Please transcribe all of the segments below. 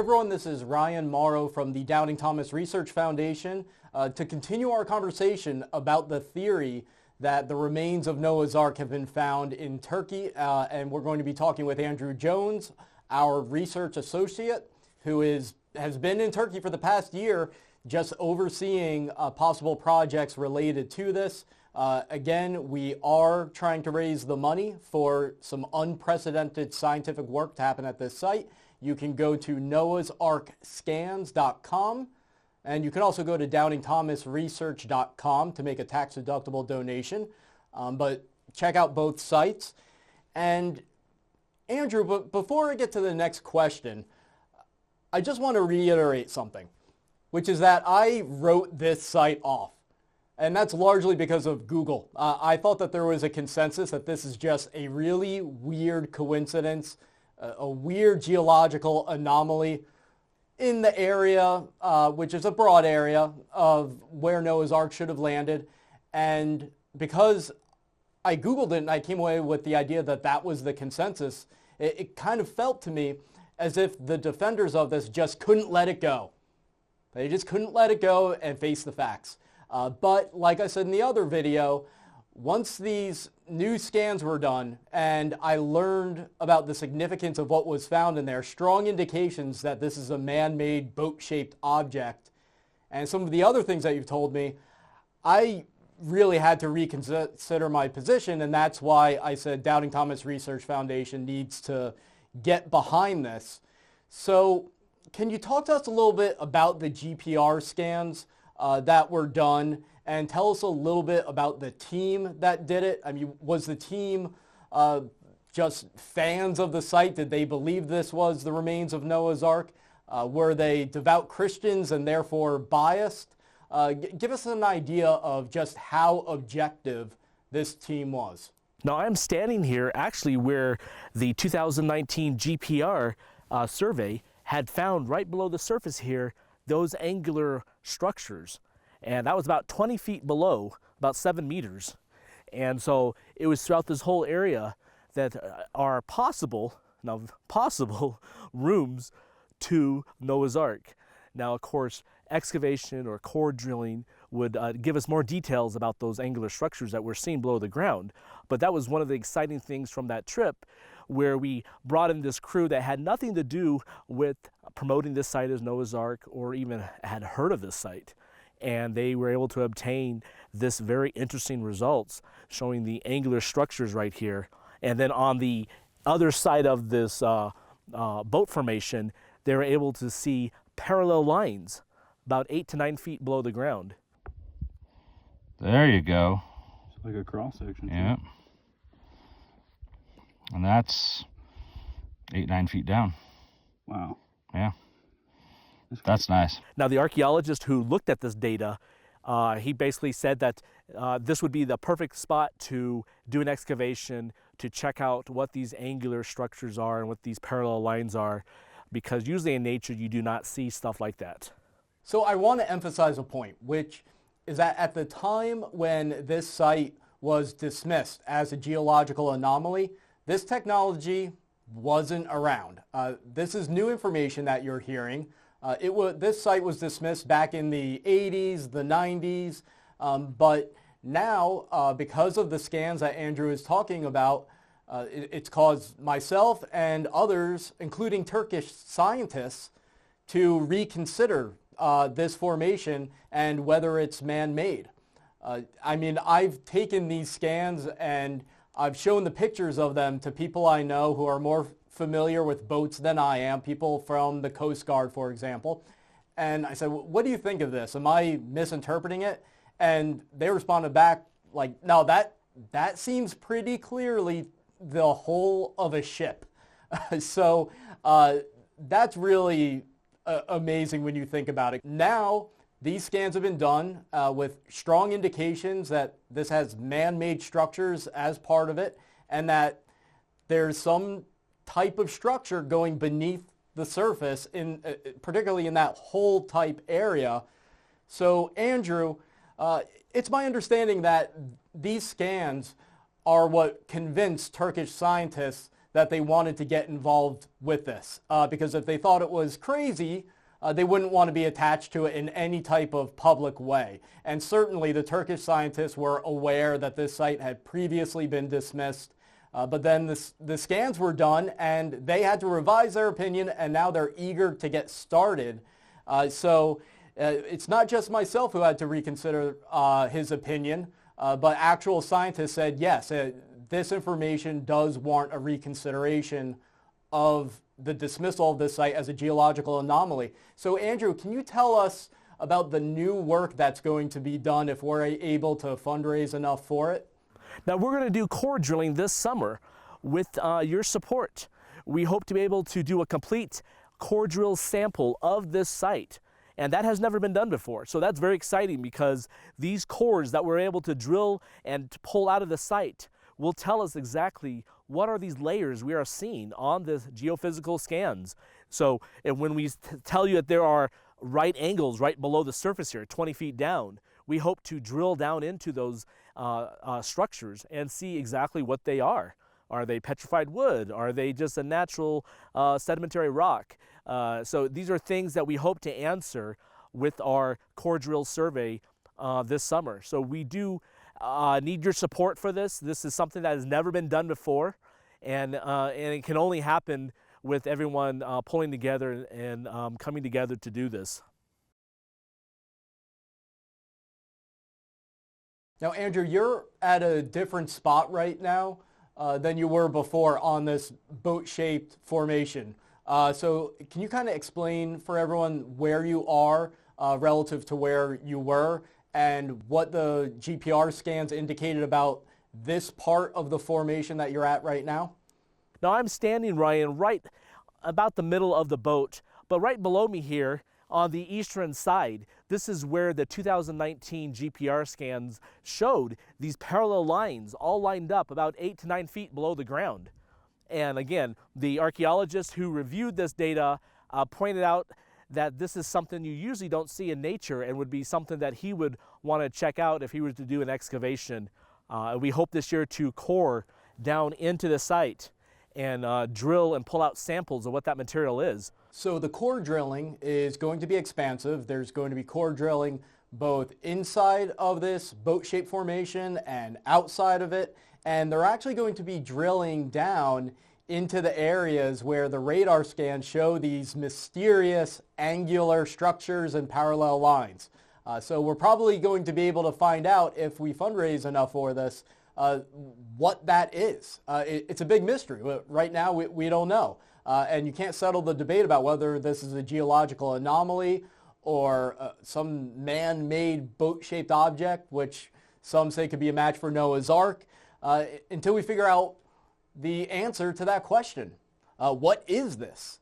everyone, this is Ryan Mauro from the Doubting Thomas Research Foundation to continue our conversation about the theory that the remains of Noah's Ark have been found in Turkey, and we're going to be talking with Andrew Jones, our research associate, who has been in Turkey for the past year, just overseeing possible projects related to this. Again, we are trying to raise the money for some unprecedented scientific work to happen at this site. You can go to noahsarkscans.com, and you can also go to doubtingthomasresearch.com to make a tax-deductible donation. But check out both sites. And Andrew, but before I get to the next question, I just want to reiterate something, which is that I wrote this site off. And that's largely because of Google. I thought that there was a consensus that this is just a really weird coincidence, a weird geological anomaly in the area, which is a broad area of where Noah's Ark should have landed. And because I Googled it and I came away with the idea that that was the consensus, it kind of felt to me as if the defenders of this just couldn't let it go. They just couldn't let it go and face the facts. But like I said in the other video, once these new scans were done and I learned about the significance of what was found in there, strong indications that this is a man-made boat-shaped object, and some of the other things that you've told me, I really had to reconsider my position, and that's why I said Doubting Thomas Research Foundation needs to get behind this. So can you talk to us a little bit about the GPR scans that were done, and tell us a little bit about the team that did it? I mean, was the team just fans of the site? Did they believe this was the remains of Noah's Ark? Were they devout Christians and therefore biased? Give us an idea of just how objective this team was. Now, I'm standing here actually where the 2019 GPR survey had found right below the surface here those angular structures, and that was about 20 feet below, about 7 meters. And so it was throughout this whole area that are possible rooms to Noah's Ark. Now, of course, excavation or core drilling would give us more details about those angular structures that we're seeing below the ground. But that was one of the exciting things from that trip, where we brought in this crew that had nothing to do with promoting this site as Noah's Ark or even had heard of this site. And they were able to obtain this very interesting results showing the angular structures right here. And then on the other side of this boat formation, they were able to see parallel lines about 8 to 9 feet below the ground. There you go. It's like a cross section. Yeah. And that's 8, 9 feet down. Wow. Yeah. That's nice. Now, the archaeologist who looked at this data, he basically said that this would be the perfect spot to do an excavation to check out what these angular structures are and what these parallel lines are, because usually in nature you do not see stuff like that. So I want to emphasize a point, which is that at the time when this site was dismissed as a geological anomaly, this technology wasn't around. This is new information that you're hearing. This site was dismissed back in the 80s, the 90s, but now, because of the scans that Andrew is talking about, it's caused myself and others, including Turkish scientists, to reconsider this formation and whether it's man-made. I mean, I've taken these scans and I've shown the pictures of them to people I know who are more familiar with boats than I am, people from the Coast Guard, for example. And I said, what do you think of this? Am I misinterpreting it? And they responded back like, no, that seems pretty clearly the hull of a ship. So that's really amazing when you think about it. Now, these scans have been done with strong indications that this has man-made structures as part of it, and that there's some type of structure going beneath the surface, particularly in that hole type area. So Andrew, it's my understanding that these scans are what convinced Turkish scientists that they wanted to get involved with this, because if they thought it was crazy, they wouldn't want to be attached to it in any type of public way. And certainly the Turkish scientists were aware that this site had previously been dismissed, but then the scans were done and they had to revise their opinion, and now they're eager to get started. So it's not just myself who had to reconsider his opinion, but actual scientists said, yes, this information does warrant a reconsideration of the dismissal of this site as a geological anomaly. So Andrew, can you tell us about the new work that's going to be done if we're able to fundraise enough for it? Now we're going to do core drilling this summer with your support. We hope to be able to do a complete core drill sample of this site, and that has never been done before. So that's very exciting, because these cores that we're able to drill and to pull out of the site will tell us exactly what are these layers we are seeing on the geophysical scans. So when we tell you that there are right angles right below the surface here, 20 feet down, we hope to drill down into those structures and see exactly what they are. Are they petrified wood? Are they just a natural sedimentary rock? So these are things that we hope to answer with our core drill survey this summer. So we do need your support for this. This is something that has never been done before, and it can only happen with everyone pulling together and coming together to do this. Now, Andrew, you're at a different spot right now than you were before on this boat-shaped formation. So can you kind of explain for everyone where you are relative to where you were, and what the GPR scans indicated about this part of the formation that you're at right now? Now I'm standing, Ryan, right about the middle of the boat, but right below me here on the eastern side, this is where the 2019 GPR scans showed these parallel lines all lined up about 8 to 9 feet below the ground. And again, the archaeologist who reviewed this data pointed out that this is something you usually don't see in nature, and would be something that he would want to check out if he were to do an excavation. We hope this year to core down into the site and drill and pull out samples of what that material is. So the core drilling is going to be expansive. There's going to be core drilling both inside of this boat-shaped formation and outside of it, and they're actually going to be drilling down into the areas where the radar scans show these mysterious angular structures and parallel lines. So we're probably going to be able to find out, if we fundraise enough for this, what that is. It's a big mystery. Right now we don't know. And you can't settle the debate about whether this is a geological anomaly or some man-made boat-shaped object, which some say could be a match for Noah's Ark, until we figure out the answer to that question. What is this?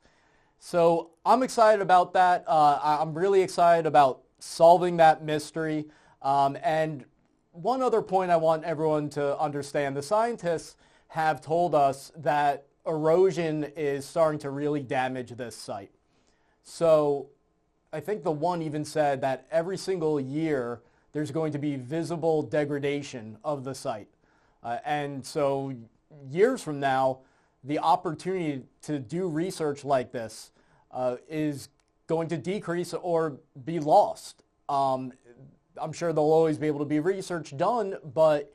So I'm excited about that. I'm really excited about solving that mystery. And one other point I want everyone to understand, the scientists have told us that erosion is starting to really damage this site. So I think the one even said that every single year there's going to be visible degradation of the site. And so years from now, the opportunity to do research like this is going to decrease or be lost. I'm sure there'll always be able to be research done, but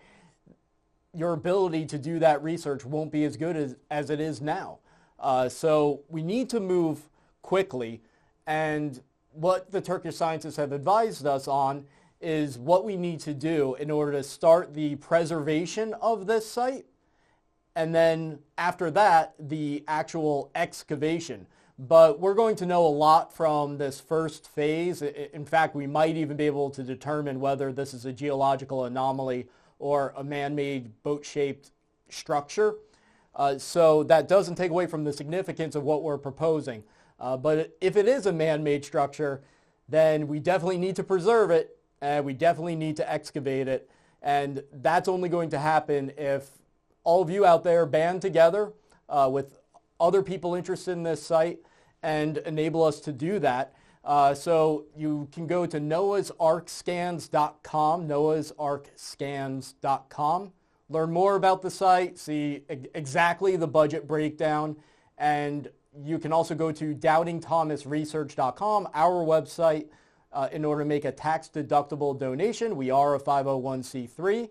your ability to do that research won't be as good as it is now. So we need to move quickly, and what the Turkish scientists have advised us on is what we need to do in order to start the preservation of this site, and then after that, the actual excavation. But we're going to know a lot from this first phase. In fact, we might even be able to determine whether this is a geological anomaly or a man-made boat-shaped structure. So that doesn't take away from the significance of what we're proposing. But if it is a man-made structure, then we definitely need to preserve it, and we definitely need to excavate it. And that's only going to happen if all of you out there band together with other people interested in this site and enable us to do that. So you can go to noahsarkscans.com, noahsarkscans.com, learn more about the site, see exactly the budget breakdown, and you can also go to doubtingthomasresearch.com, our website, in order to make a tax-deductible donation. We are a 501c3,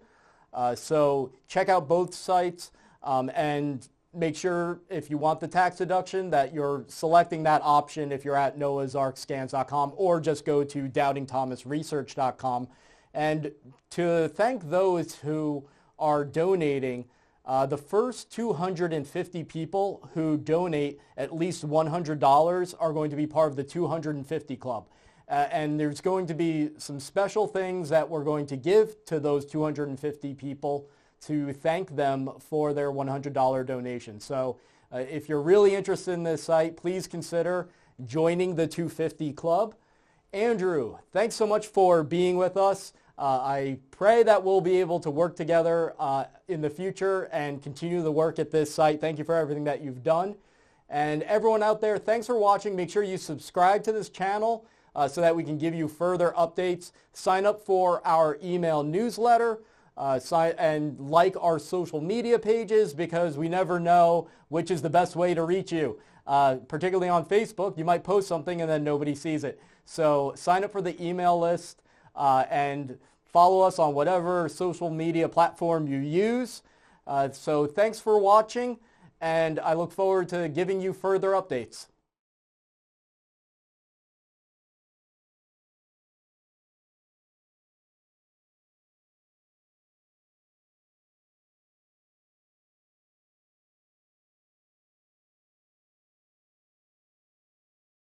so check out both sites and make sure if you want the tax deduction that you're selecting that option if you're at noahsarkscans.com, or just go to doubtingthomasresearch.com. And to thank those who are donating, the first 250 people who donate at least $100 are going to be part of the 250 Club. And there's going to be some special things that we're going to give to those 250 people to thank them for their $100 donation. So if you're really interested in this site, please consider joining the 250 Club. Andrew, thanks so much for being with us. I pray that we'll be able to work together in the future and continue the work at this site. Thank you for everything that you've done. And everyone out there, thanks for watching. Make sure you subscribe to this channel so that we can give you further updates. Sign up for our email newsletter and like our social media pages, because we never know which is the best way to reach you. Particularly on Facebook, you might post something and then nobody sees it. So sign up for the email list and follow us on whatever social media platform you use. So thanks for watching, and I look forward to giving you further updates.